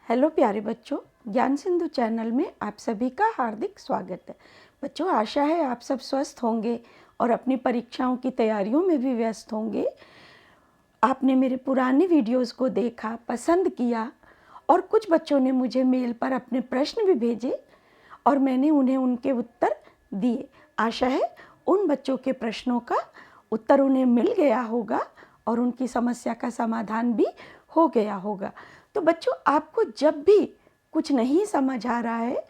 Hello प्यारे बच्चों, ज्ञान सिंधु चैनल में आप सभी का हार्दिक स्वागत है। बच्चों, आशा है आप सब स्वस्थ होंगे और अपनी परीक्षाओं की तैयारियों में भी व्यस्त होंगे। आपने मेरे पुराने वीडियोस को देखा, पसंद किया और कुछ बच्चों ने मुझे मेल पर अपने प्रश्न भी भेजे और मैंने उन्हें उनके उत्तर दिए। आशा है उन बच्चों के प्रश्नों का उत्तर उन्हें मिल गया होगा और उनकी समस्या का समाधान भी हो गया होगा। तो बच्चों, आपको जब भी कुछ नहीं समझ आ रहा है,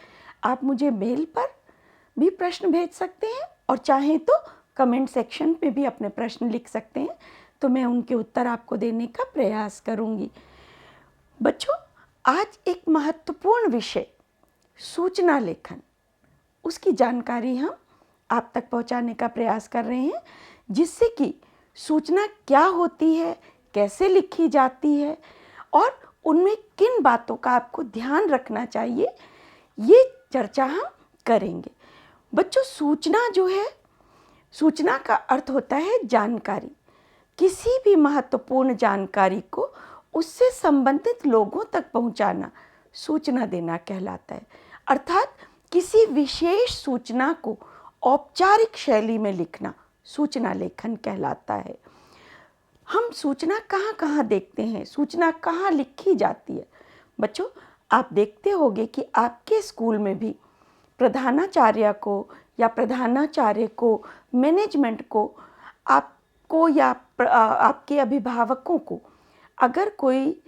आप मुझे मेल पर भी प्रश्न भेज सकते हैं और चाहें तो कमेंट सेक्शन में भी अपने प्रश्न लिख सकते हैं, तो मैं उनके उत्तर आपको देने का प्रयास करूंगी। बच्चों, आज एक महत्वपूर्ण विषय सूचना लेखन, उसकी जानकारी हम आप तक पहुंचाने का प्रयास कर रहे हैं, जिससे कि सूचना क्या होती है, कैसे लिखी जाती है और उनमें किन बातों का आपको ध्यान रखना चाहिए, ये चर्चा हम करेंगे। बच्चों, सूचना जो है, सूचना का अर्थ होता है जानकारी। किसी भी महत्वपूर्ण जानकारी को उससे संबंधित लोगों तक पहुंचाना सूचना देना कहलाता है। अर्थात किसी विशेष सूचना को औपचारिक शैली में लिखना सूचना लेखन कहलाता है। हम सूचना कहाँ कहाँ देखते हैं, सूचना कहाँ लिखी जाती है? बच्चों, आप देखते होंगे कि आपके स्कूल में भी प्रधानाचार्य को या प्रधानाचार्य को, मैनेजमेंट को, आपको या आपके अभिभावकों को अगर कोई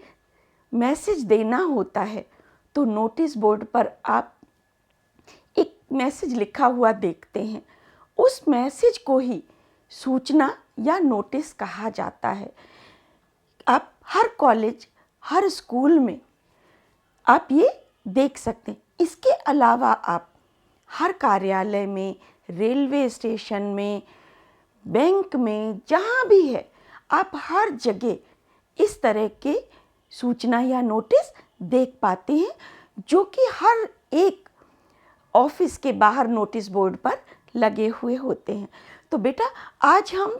मैसेज देना होता है तो नोटिस बोर्ड पर आप एक मैसेज लिखा हुआ देखते हैं। उस मैसेज को ही सूचना या नोटिस कहा जाता है। आप हर कॉलेज, हर स्कूल में आप ये देख सकते हैं। इसके अलावा आप हर कार्यालय में, रेलवे स्टेशन में, बैंक में, जहाँ भी है, आप हर जगह इस तरह के सूचना या नोटिस देख पाते हैं, जो कि हर एक ऑफिस के बाहर नोटिस बोर्ड पर लगे हुए होते हैं। तो बेटा, आज हम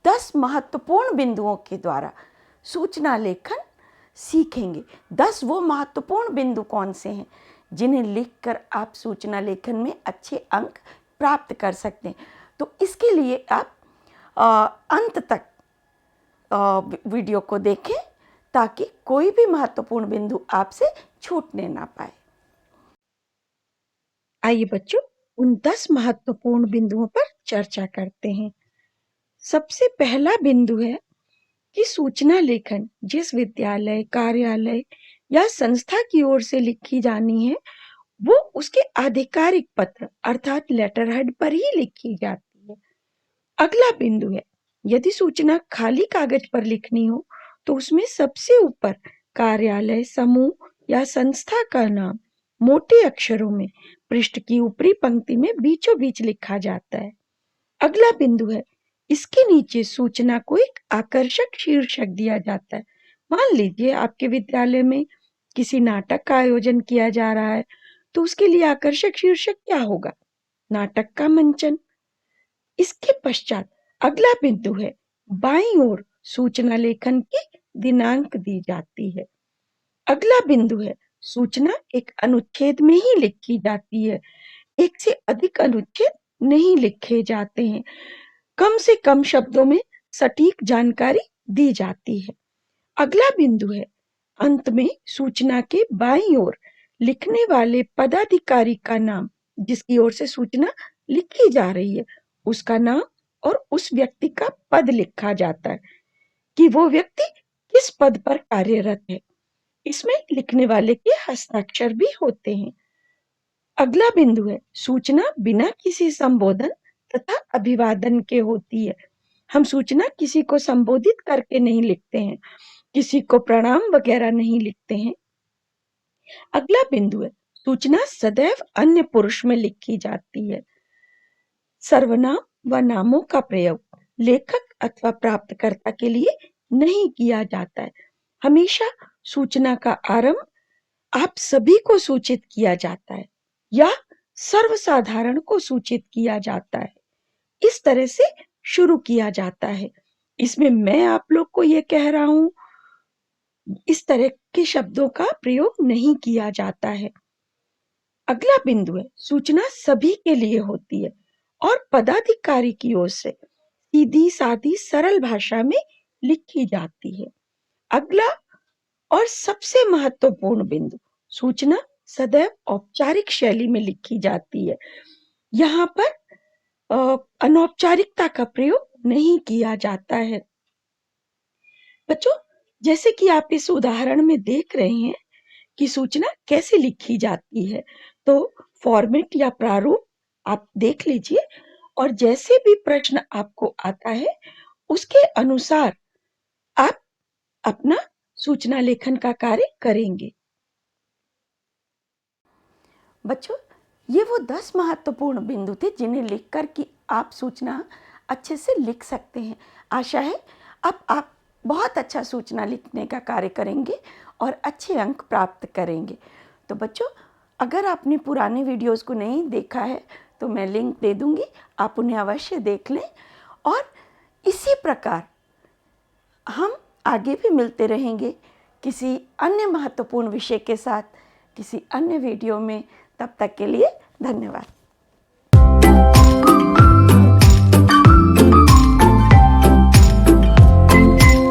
10 महत्वपूर्ण बिंदुओं के द्वारा सूचना लेखन सीखेंगे। 10 वो महत्वपूर्ण बिंदु कौन से हैं जिन्हें लिखकर आप सूचना लेखन में अच्छे अंक प्राप्त कर सकते हैं। तो इसके लिए आप अंत तक वीडियो को देखें ताकि कोई भी महत्वपूर्ण बिंदु आपसे छूटने ना पाए। आइए बच्चों, उन 10 महत्वपूर्ण बिंदुओं पर चर्चा करते हैं। सबसे पहला बिंदु है कि सूचना लेखन जिस विद्यालय, कार्यालय या संस्था की ओर से लिखी जानी है, वो उसके आधिकारिक पत्र अर्थात लेटर हेड पर ही लिखी जाती है। अगला बिंदु है, यदि सूचना खाली कागज पर लिखनी हो तो उसमें सबसे ऊपर कार्यालय, समूह या संस्था का नाम मोटे अक्षरों में पृष्ठ की ऊपरी पंक्ति में बीचों बीच लिखा जाता है। अगला बिंदु है, इसके नीचे सूचना को एक आकर्षक शीर्षक दिया जाता है। मान लीजिए आपके विद्यालय में किसी नाटक का आयोजन किया जा रहा है, तो उसके लिए आकर्षक शीर्षक क्या होगा? नाटक का मंचन। इसके पश्चात अगला बिंदु है, बाईं ओर सूचना लेखन की दिनांक दी जाती है। अगला बिंदु है, सूचना एक अनुच्छेद में ही लिखी जाती है, एक से अधिक अनुच्छेद नहीं लिखे जाते हैं। कम से कम शब्दों में सटीक जानकारी दी जाती है। अगला बिंदु है, अंत में सूचना के बाईं ओर लिखने वाले पदाधिकारी का नाम, जिसकी ओर से सूचना लिखी जा रही है, उसका नाम और उस व्यक्ति का पद लिखा जाता है कि वो व्यक्ति किस पद पर कार्यरत है। इसमें लिखने वाले के हस्ताक्षर भी होते हैं। अगला बिंदु है, सूचना बिना किसी संबोधन तथा अभिवादन के होती है। हम सूचना किसी को संबोधित करके नहीं लिखते हैं, किसी को प्रणाम वगैरह नहीं लिखते हैं। अगला बिंदु है, सूचना सदैव अन्य पुरुष में लिखी जाती है। सर्वनाम व नामों का प्रयोग लेखक अथवा प्राप्तकर्ता के लिए नहीं किया जाता है। हमेशा सूचना का आरंभ आप सभी को सूचित किया जाता है या सर्वसाधारण को सूचित किया जाता है। इस तरह से शुरू किया जाता है। इसमें मैं आप लोग को ये कह रहा हूं इस तरह के शब्दों का प्रयोग नहीं किया जाता है। अगला बिंदु है, सूचना सभी के लिए होती है और पदाधिकारी की ओर से सीधी सादी सरल भाषा में लिखी जाती है। अगला और सबसे महत्वपूर्ण बिंदु, सूचना सदैव औपचारिक शैली में लिखी जाती है। यहाँ पर अनौपचारिकता का प्रयोग नहीं किया जाता है। बच्चों, जैसे कि आप इस उदाहरण में देख रहे हैं कि सूचना कैसे लिखी जाती है, तो फॉर्मेट या प्रारूप आप देख लीजिए और जैसे भी प्रश्न आपको आता है उसके अनुसार आप अपना सूचना लेखन का कार्य करेंगे। बच्चों, ये वो 10 महत्वपूर्ण बिंदु थे जिन्हें लिखकर कि आप सूचना अच्छे से लिख सकते हैं। आशा है अब आप बहुत अच्छा सूचना लिखने का कार्य करेंगे और अच्छे अंक प्राप्त करेंगे। तो बच्चों, अगर आपने पुराने वीडियोस को नहीं देखा है तो मैं लिंक दे दूंगी, आप उन्हें अवश्य देख लें। और इसी प्रकार हम आगे भी मिलते रहेंगे किसी अन्य महत्वपूर्ण विषय के साथ किसी अन्य वीडियो में। तब तक के लिए धन्यवाद।